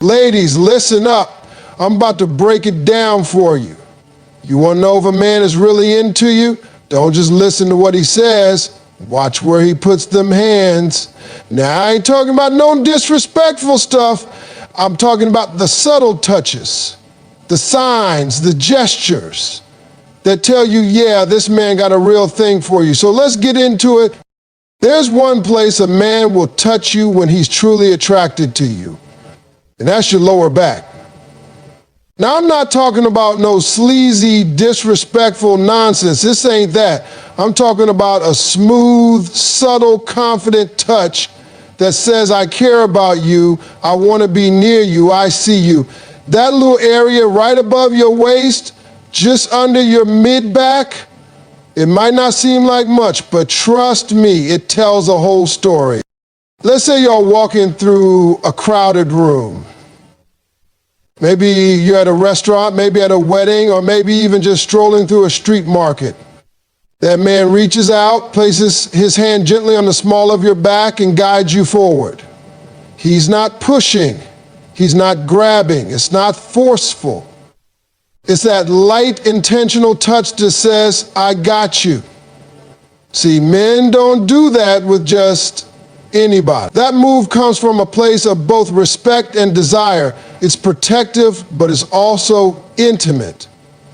Ladies, listen up. I'm about to break it down for you. You want to know if a man is really into you? Don't just listen to what he says. Watch where he puts them hands. Now, I ain't talking about no disrespectful stuff. I'm talking about the subtle touches, the signs, the gestures that tell you, yeah, this man got a real thing for you. So let's get into it. There's one place a man will touch you when he's truly attracted to you, and that's your lower back. Now, I'm not talking about no sleazy, disrespectful nonsense. This ain't that. I'm talking about a smooth, subtle, confident touch that says, I care about you, I want to be near you, I see you. That little area right above your waist, just under your mid-back, it might not seem like much, but trust me, it tells a whole story. Let's say you're walking through a crowded room. Maybe you're at a restaurant, maybe at a wedding, or maybe even just strolling through a street market. That man reaches out, places his hand gently on the small of your back, and guides you forward. He's not pushing. He's not grabbing. It's not forceful. It's that light, intentional touch that says, I got you. See, men don't do that with just anybody. That move comes from a place of both respect and desire. It's protective, but it's also intimate.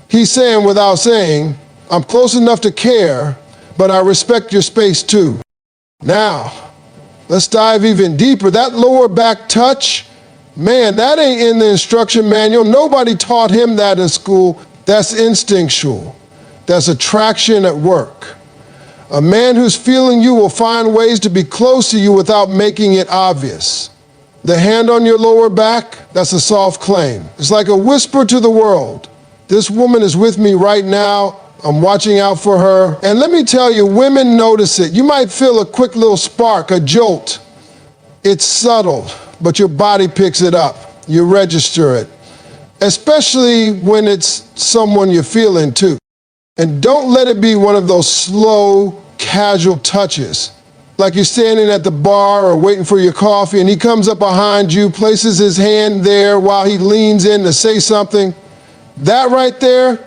He's saying without saying, I'm close enough to care, but I respect your space too. Now, let's dive even deeper. That lower back touch, man, that ain't in the instruction manual. Nobody taught him that in school. That's instinctual. That's attraction at work. A man who's feeling you will find ways to be close to you without making it obvious. The hand on your lower back, that's a soft claim. It's like a whisper to the world. This woman is with me right now. I'm watching out for her. And let me tell you, women notice it. You might feel a quick little spark, a jolt. It's subtle, but your body picks it up. You register it, especially when it's someone you're feeling too. And don't let it be one of those slow, casual touches. Like you're standing at the bar or waiting for your coffee and he comes up behind you, places his hand there while he leans in to say something. That right there,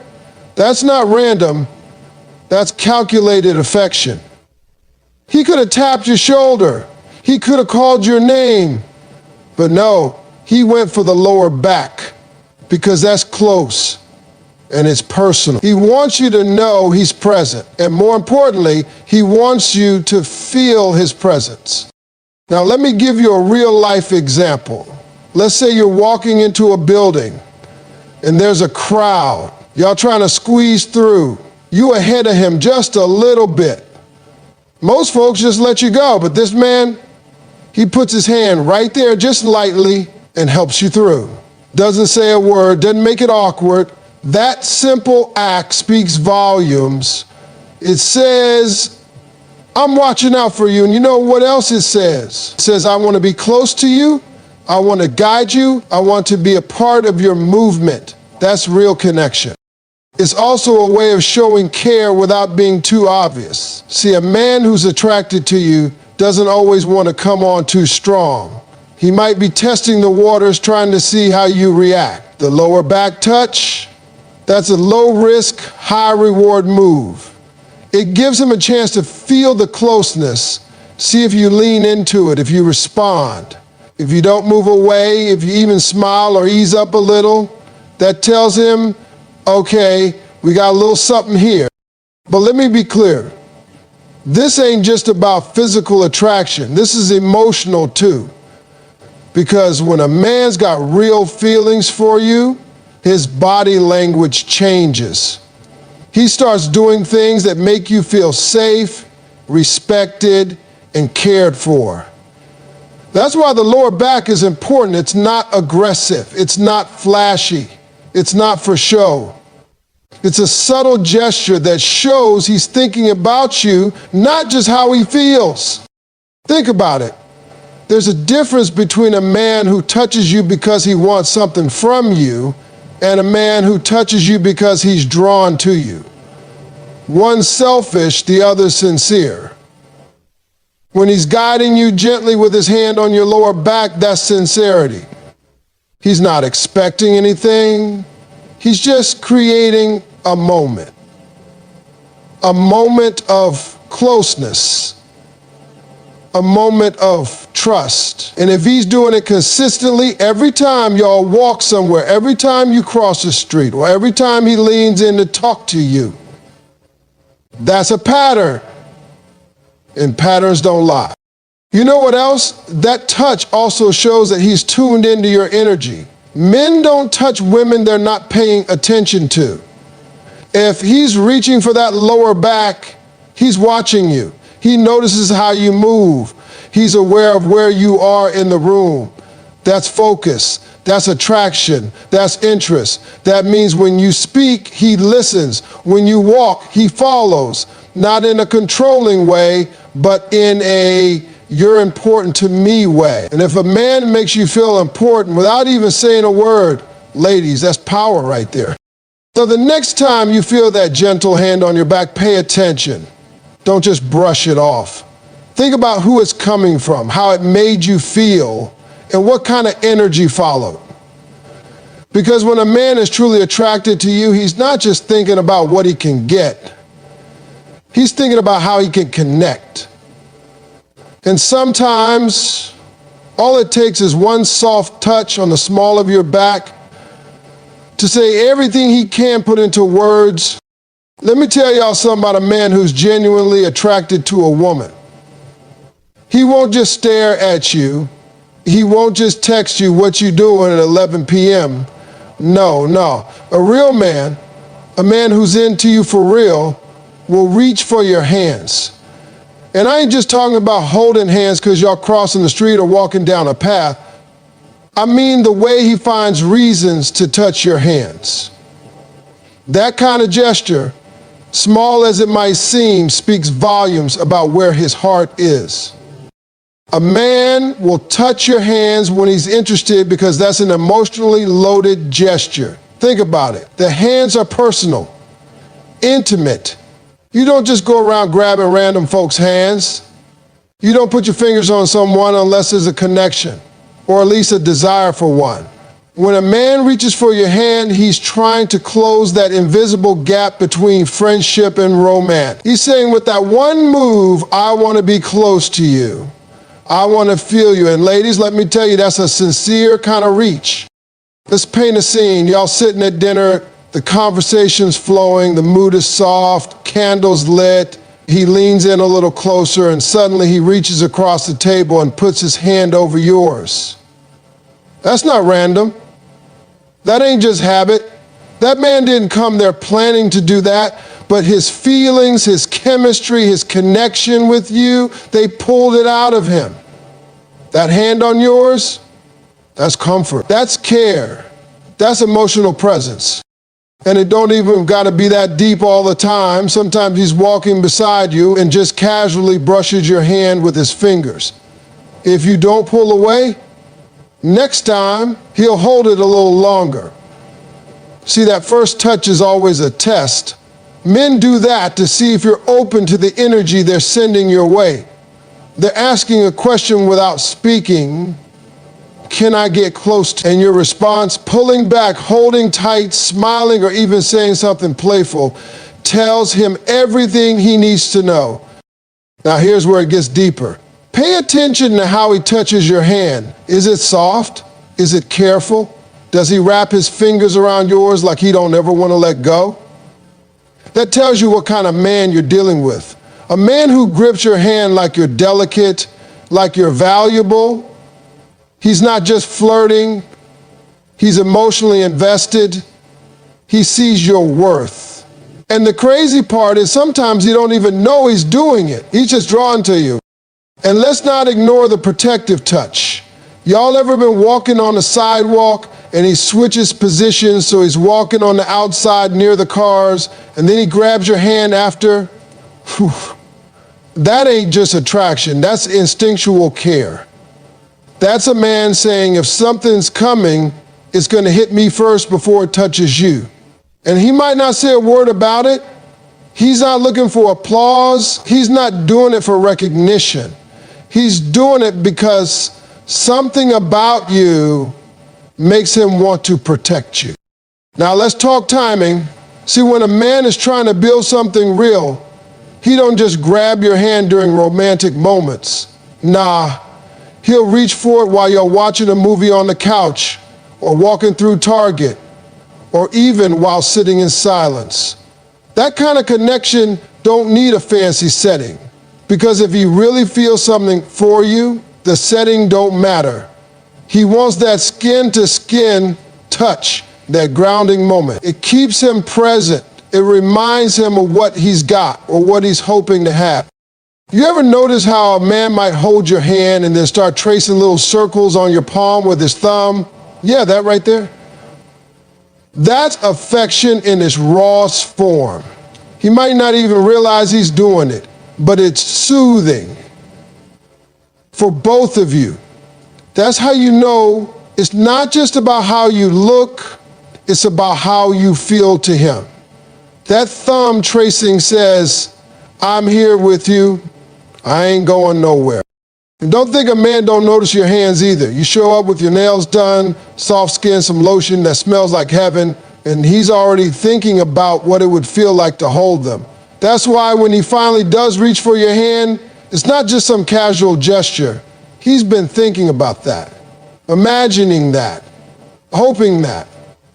that's not random. That's calculated affection. He could have tapped your shoulder. He could have called your name. But no, he went for the lower back because that's close. And it's personal. He wants you to know he's present. And more importantly, he wants you to feel his presence. Now, let me give you a real life example. Let's say you're walking into a building and there's a crowd. Y'all trying to squeeze through. You ahead of him just a little bit. Most folks just let you go, but this man, he puts his hand right there just lightly and helps you through. Doesn't say a word, doesn't make it awkward. That simple act speaks volumes. It says, I'm watching out for you. And you know what else it says? It says, I want to be close to you. I want to guide you. I want to be a part of your movement. That's real connection. It's also a way of showing care without being too obvious. See, a man who's attracted to you doesn't always want to come on too strong. He might be testing the waters, trying to see how you react. The lower back touch, that's a low-risk, high-reward move. It gives him a chance to feel the closeness, see if you lean into it, if you respond. If you don't move away, if you even smile or ease up a little, that tells him, okay, we got a little something here. But let me be clear. This ain't just about physical attraction. This is emotional too. Because when a man's got real feelings for you, his body language changes. He starts doing things that make you feel safe, respected, and cared for. That's why the lower back is important. It's not aggressive. It's not flashy. It's not for show. It's a subtle gesture that shows he's thinking about you, not just how he feels. Think about it. There's a difference between a man who touches you because he wants something from you and a man who touches you because he's drawn to you. One's selfish, the other's sincere. When he's guiding you gently with his hand on your lower back, that's sincerity. He's not expecting anything. He's just creating a moment of closeness, a moment of trust. And if he's doing it consistently, every time y'all walk somewhere, every time you cross the street, or every time he leans in to talk to you, that's a pattern. And patterns don't lie. You know what else? That touch also shows that he's tuned into your energy. Men don't touch women they're not paying attention to. If he's reaching for that lower back, he's watching you. He notices how you move. He's aware of where you are in the room. That's focus. That's attraction. That's interest. That means when you speak, he listens. When you walk, he follows. Not in a controlling way, but in a you're important to me way. And if a man makes you feel important without even saying a word, ladies, that's power right there. So the next time you feel that gentle hand on your back, pay attention. Don't just brush it off. Think about who it's coming from, how it made you feel, and what kind of energy followed. Because when a man is truly attracted to you, he's not just thinking about what he can get. He's thinking about how he can connect. And sometimes all it takes is one soft touch on the small of your back to say everything he can put into words. Let me tell y'all something about a man who's genuinely attracted to a woman. He won't just stare at you. He won't just text you what you doing at 11 p.m. No. A real man, a man who's into you for real, will reach for your hands. And I ain't just talking about holding hands because y'all crossing the street or walking down a path. I mean the way he finds reasons to touch your hands. That kind of gesture, small as it might seem, speaks volumes about where his heart is. A man will touch your hands when he's interested because that's an emotionally loaded gesture. Think about it. The hands are personal, intimate. You don't just go around grabbing random folks' hands. You don't put your fingers on someone unless there's a connection, or at least a desire for one. When a man reaches for your hand, he's trying to close that invisible gap between friendship and romance. He's saying, with that one move, I want to be close to you. I want to feel you. And ladies, let me tell you, that's a sincere kind of reach. Let's paint a scene. Y'all sitting at dinner, the conversation's flowing, the mood is soft, candles lit. He leans in a little closer and suddenly he reaches across the table and puts his hand over yours. That's not random. That ain't just habit. That man didn't come there planning to do that, but his feelings, his chemistry, his connection with you, they pulled it out of him. That hand on yours, that's comfort. That's care. That's emotional presence. And it don't even got to be that deep all the time. Sometimes he's walking beside you and just casually brushes your hand with his fingers. If you don't pull away, next time he'll hold it a little longer. See, that first touch is always a test. Men do that to see if you're open to the energy they're sending your way. They're asking a question without speaking. Can I get close to? And your response, pulling back, holding tight, smiling, or even saying something playful, tells him everything he needs to know. Now here's where it gets deeper. Pay attention to how he touches your hand. Is it soft? Is it careful? Does he wrap his fingers around yours like he don't ever want to let go? That tells you what kind of man you're dealing with. A man who grips your hand like you're delicate, like you're valuable. He's not just flirting, he's emotionally invested. He sees your worth. And the crazy part is sometimes he don't even know he's doing it. He's just drawn to you. And let's not ignore the protective touch. Y'all ever been walking on the sidewalk and he switches positions so he's walking on the outside near the cars and then he grabs your hand after? Whew. That ain't just attraction, that's instinctual care. That's a man saying, if something's coming, it's going to hit me first before it touches you. And he might not say a word about it. He's not looking for applause. He's not doing it for recognition. He's doing it because something about you makes him want to protect you. Now let's talk timing. See, when a man is trying to build something real, he don't just grab your hand during romantic moments. Nah, he'll reach for it while you're watching a movie on the couch, or walking through Target, or even while sitting in silence. That kind of connection don't need a fancy setting, because if he really feels something for you, the setting don't matter. He wants that skin-to-skin touch, that grounding moment. It keeps him present. It reminds him of what he's got or what he's hoping to have. You ever notice how a man might hold your hand and then start tracing little circles on your palm with his thumb? Yeah, that right there. That's affection in its rawest form. He might not even realize he's doing it, but it's soothing for both of you. That's how you know it's not just about how you look, it's about how you feel to him. That thumb tracing says, I'm here with you, I ain't going nowhere. And don't think a man don't notice your hands either. You show up with your nails done, soft skin, some lotion that smells like heaven, and he's already thinking about what it would feel like to hold them. That's why when he finally does reach for your hand, it's not just some casual gesture. He's been thinking about that, imagining that, hoping that.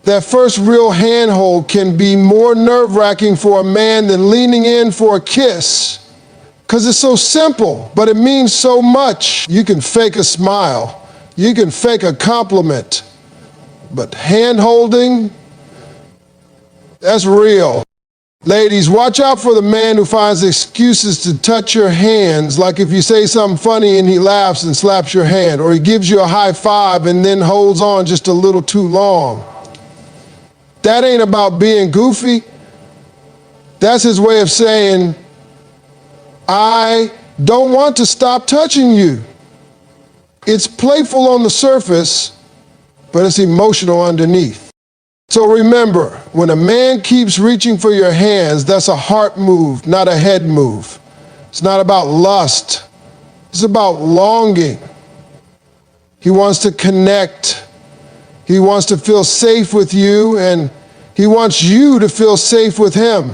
That first real handhold can be more nerve-wracking for a man than leaning in for a kiss, because it's so simple, but it means so much. You can fake a smile, you can fake a compliment, but hand-holding, that's real. Ladies, watch out for the man who finds excuses to touch your hands, like if you say something funny and he laughs and slaps your hand, or he gives you a high five and then holds on just a little too long. That ain't about being goofy. That's his way of saying, I don't want to stop touching you. It's playful on the surface, but it's emotional underneath. So remember, when a man keeps reaching for your hands, that's a heart move, not a head move. It's not about lust. It's about longing. He wants to connect. He wants to feel safe with you, and he wants you to feel safe with him.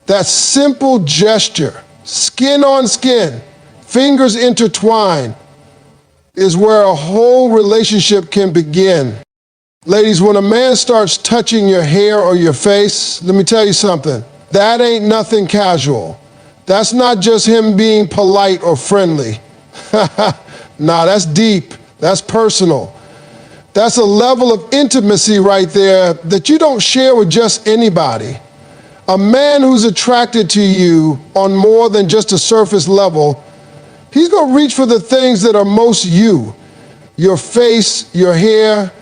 That simple gesture, skin on skin, fingers intertwined, is where a whole relationship can begin. Ladies, when a man starts touching your hair or your face, let me tell you something. That ain't nothing casual. That's not just him being polite or friendly. Nah, that's deep. That's personal. That's a level of intimacy right there that you don't share with just anybody. A man who's attracted to you on more than just a surface level, he's going to reach for the things that are most you. Your face, your hair,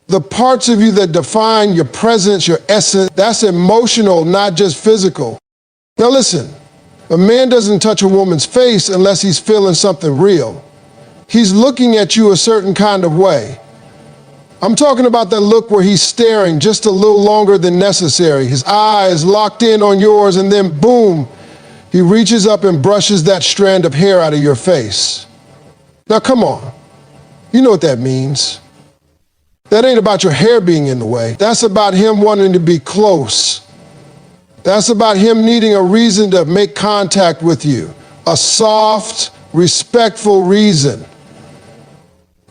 the parts of you that define your presence, your essence. That's emotional, not just physical. Now listen, a man doesn't touch a woman's face unless he's feeling something real. He's looking at you a certain kind of way. I'm talking about that look where he's staring just a little longer than necessary. His eyes locked in on yours, and then boom, he reaches up and brushes that strand of hair out of your face. Now come on, you know what that means. That ain't about your hair being in the way. That's about him wanting to be close. That's about him needing a reason to make contact with you. A soft, respectful reason.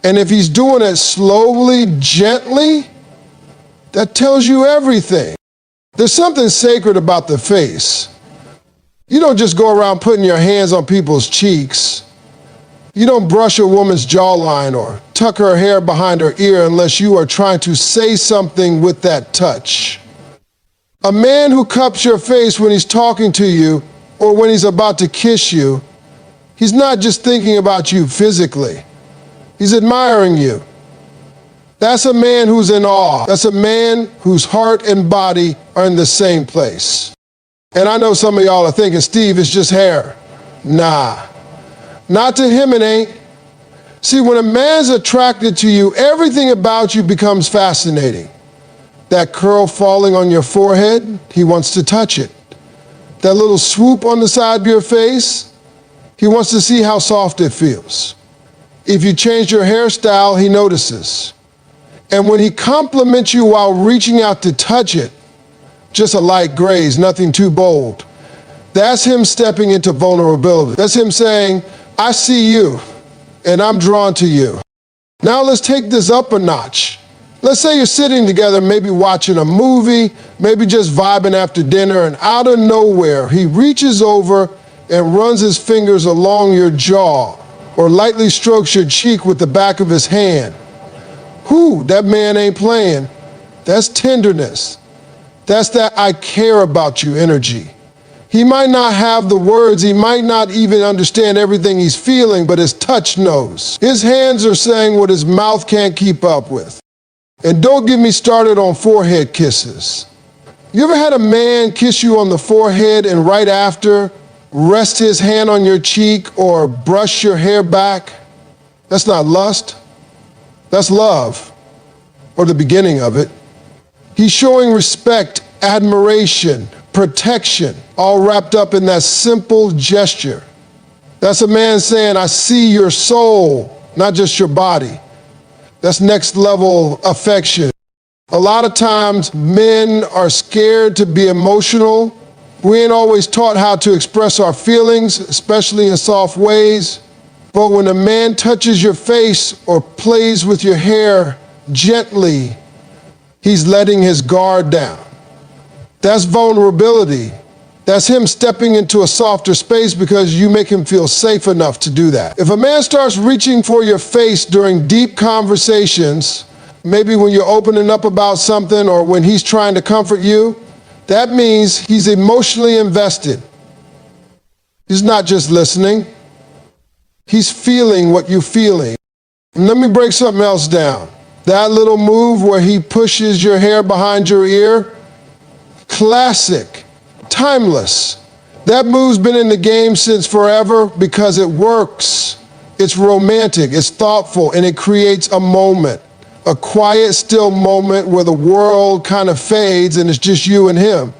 And if he's doing it slowly, gently, that tells you everything. There's something sacred about the face. You don't just go around putting your hands on people's cheeks. You don't brush a woman's jawline or tuck her hair behind her ear unless you are trying to say something with that touch. A man who cups your face when he's talking to you or when he's about to kiss you, he's not just thinking about you physically. He's admiring you. That's a man who's in awe. That's a man whose heart and body are in the same place. And I know some of y'all are thinking, Steve, it's just hair. Nah, not to him it ain't. See, when a man's attracted to you, everything about you becomes fascinating. That curl falling on your forehead, he wants to touch it. That little swoop on the side of your face, he wants to see how soft it feels. If you change your hairstyle, he notices. And when he compliments you while reaching out to touch it, just a light graze, nothing too bold, that's him stepping into vulnerability. That's him saying, I see you, and I'm drawn to you. Now let's take this up a notch. Let's say you're sitting together, maybe watching a movie, maybe just vibing after dinner, and out of nowhere, he reaches over and runs his fingers along your jaw or lightly strokes your cheek with the back of his hand. Whew, that man ain't playing. That's tenderness. That's that I care about you energy. He might not have the words, he might not even understand everything he's feeling, but his touch knows. His hands are saying what his mouth can't keep up with. And don't get me started on forehead kisses. You ever had a man kiss you on the forehead and right after rest his hand on your cheek or brush your hair back? That's not lust. That's love, or the beginning of it. He's showing respect, admiration, protection, all wrapped up in that simple gesture. That's a man saying, I see your soul, not just your body. That's next level affection. A lot of times men are scared to be emotional. We ain't always taught how to express our feelings, especially in soft ways. But when a man touches your face or plays with your hair gently, he's letting his guard down. That's vulnerability. That's him stepping into a softer space because you make him feel safe enough to do that. If a man starts reaching for your face during deep conversations, maybe when you're opening up about something or when he's trying to comfort you, that means he's emotionally invested. He's not just listening. He's feeling what you're feeling. And let me break something else down. That little move where he pushes your hair behind your ear, classic, timeless. That move's been in the game since forever because it works. It's romantic, it's thoughtful, and it creates a moment. A quiet, still moment where the world kind of fades and it's just you and him.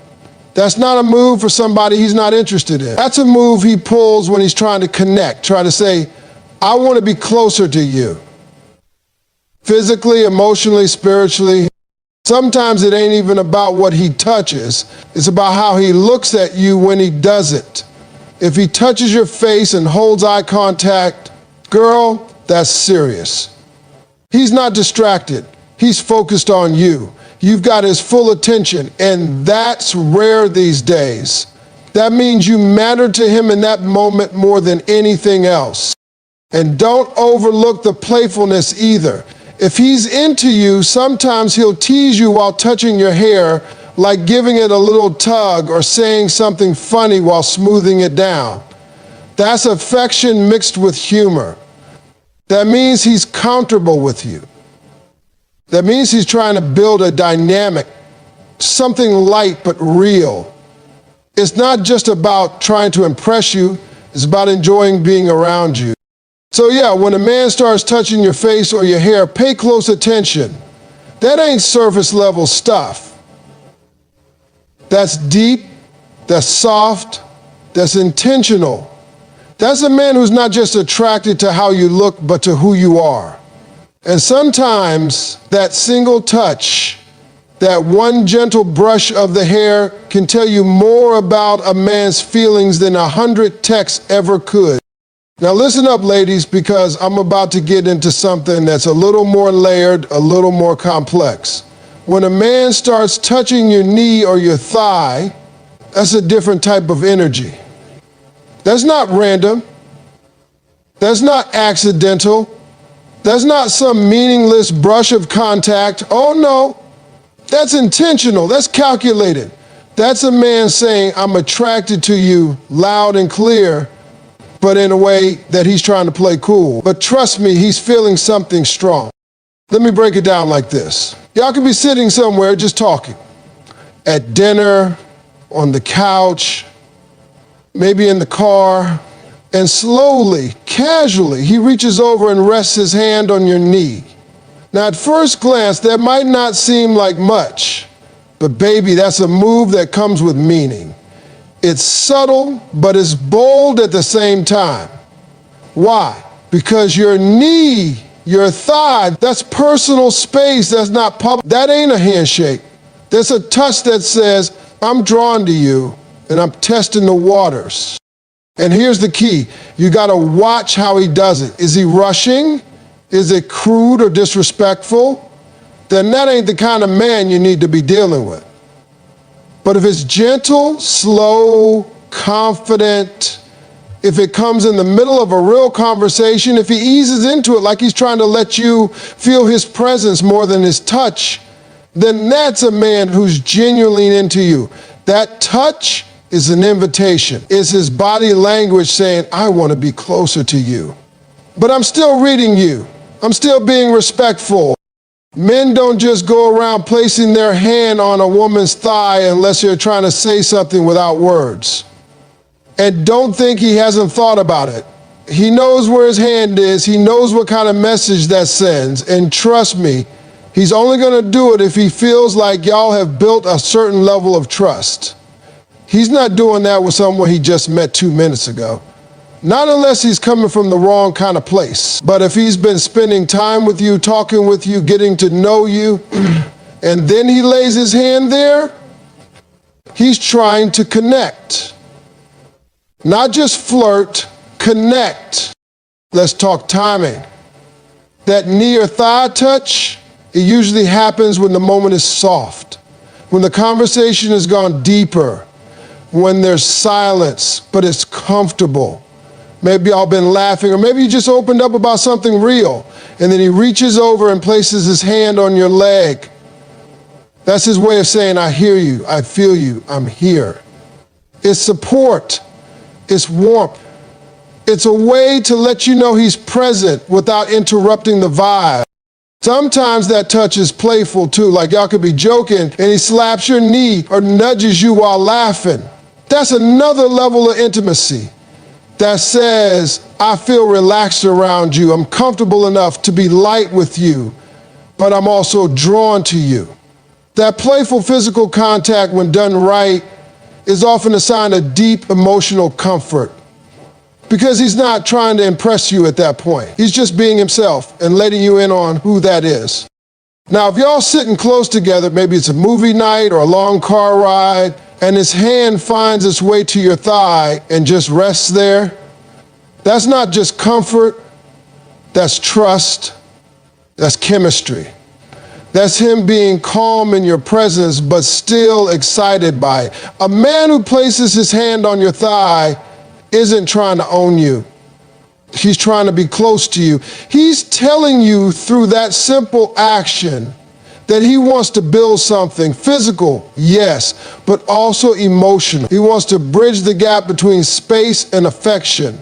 That's not a move for somebody he's not interested in. That's a move he pulls when he's trying to connect, try to say, I want to be closer to you. Physically, emotionally, spiritually. Sometimes it ain't even about what he touches. It's about how he looks at you when he does it. If he touches your face and holds eye contact, girl, that's serious. He's not distracted. He's focused on you. You've got his full attention, and that's rare these days. That means you matter to him in that moment more than anything else. And don't overlook the playfulness either. If he's into you, sometimes he'll tease you while touching your hair, like giving it a little tug or saying something funny while smoothing it down. That's affection mixed with humor. That means he's comfortable with you. That means he's trying to build a dynamic, something light but real. It's not just about trying to impress you, it's about enjoying being around you. So yeah, when a man starts touching your face or your hair, pay close attention. That ain't surface level stuff. That's deep, that's soft, that's intentional. That's a man who's not just attracted to how you look, but to who you are. And sometimes that single touch, that one gentle brush of the hair can tell you more about a man's feelings than 100 texts ever could. Now listen up, ladies, because I'm about to get into something that's a little more layered, a little more complex. When a man starts touching your knee or your thigh, that's a different type of energy. That's not random. That's not accidental. That's not some meaningless brush of contact. Oh no, that's intentional. That's calculated. That's a man saying, I'm attracted to you loud and clear, but in a way that he's trying to play cool. But trust me, he's feeling something strong. Let me break it down like this. Y'all could be sitting somewhere just talking. At dinner, on the couch, maybe in the car, and slowly, casually, he reaches over and rests his hand on your knee. Now, at first glance, that might not seem like much, but baby, that's a move that comes with meaning. It's subtle, but it's bold at the same time. Why? Because your knee your thigh. That's personal space. That's not public. That ain't a handshake. That's a touch that says, I'm drawn to you and I'm testing the waters. And here's the key. You got to watch how he does it. Is he rushing? Is it crude or disrespectful? Then that ain't the kind of man you need to be dealing with. But if it's gentle, slow, confident, if it comes in the middle of a real conversation, if he eases into it like he's trying to let you feel his presence more than his touch, then that's a man who's genuinely into you. That touch is an invitation. It's his body language saying, I want to be closer to you. But I'm still reading you. I'm still being respectful. Men don't just go around placing their hand on a woman's thigh unless you're trying to say something without words. And don't think he hasn't thought about it. He knows where his hand is. He knows what kind of message that sends. And trust me, he's only going to do it if he feels like y'all have built a certain level of trust. He's not doing that with someone he just met 2 minutes ago. Not unless he's coming from the wrong kind of place. But if he's been spending time with you, talking with you, getting to know you, and then he lays his hand there, he's trying to connect. Not just flirt, connect. Let's talk timing. That knee or thigh touch, it usually happens when the moment is soft, when the conversation has gone deeper, when there's silence, but it's comfortable. Maybe y'all been laughing, or maybe you just opened up about something real, and then he reaches over and places his hand on your leg. That's his way of saying, I hear you, I feel you, I'm here. It's support, it's warmth. It's a way to let you know he's present without interrupting the vibe. Sometimes that touch is playful too, like y'all could be joking and he slaps your knee or nudges you while laughing. That's another level of intimacy that says, I feel relaxed around you. I'm comfortable enough to be light with you, but I'm also drawn to you. That playful physical contact, when done right, is often a sign of deep emotional comfort, because he's not trying to impress you at that point. He's just being himself and letting you in on who that is. Now, if y'all sitting close together, maybe it's a movie night or a long car ride, and his hand finds its way to your thigh and just rests there, that's not just comfort, that's trust, that's chemistry. That's him being calm in your presence, but still excited by it. A man who places his hand on your thigh isn't trying to own you. He's trying to be close to you. He's telling you through that simple action that he wants to build something physical, yes, but also emotional. He wants to bridge the gap between space and affection.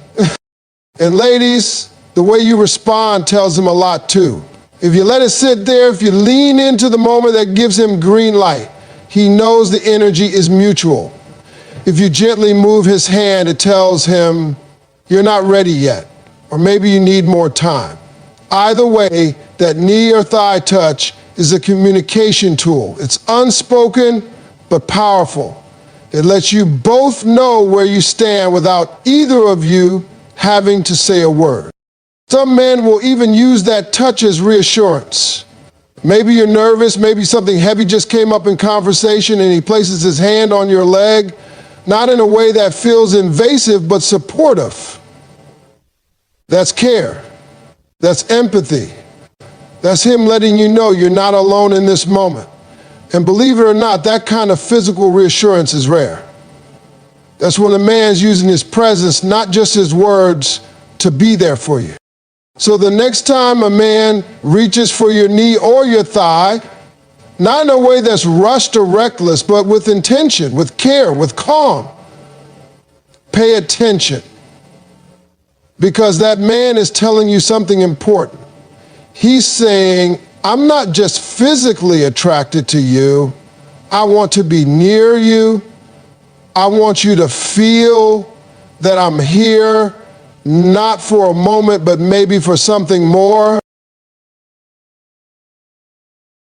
And ladies, the way you respond tells him a lot too. If you let it sit there, if you lean into the moment that gives him green light, he knows the energy is mutual. If you gently move his hand, it tells him you're not ready yet, or maybe you need more time. Either way, that knee or thigh touch is a communication tool. It's unspoken, but powerful. It lets you both know where you stand without either of you having to say a word. Some men will even use that touch as reassurance. Maybe you're nervous, maybe something heavy just came up in conversation and he places his hand on your leg, not in a way that feels invasive, but supportive. That's care. That's empathy. That's him letting you know you're not alone in this moment. And believe it or not, that kind of physical reassurance is rare. That's when a man's using his presence, not just his words, to be there for you. So the next time a man reaches for your knee or your thigh, not in a way that's rushed or reckless, but with intention, with care, with calm, pay attention. Because that man is telling you something important. He's saying, I'm not just physically attracted to you. I want to be near you. I want you to feel that I'm here, not for a moment, but maybe for something more.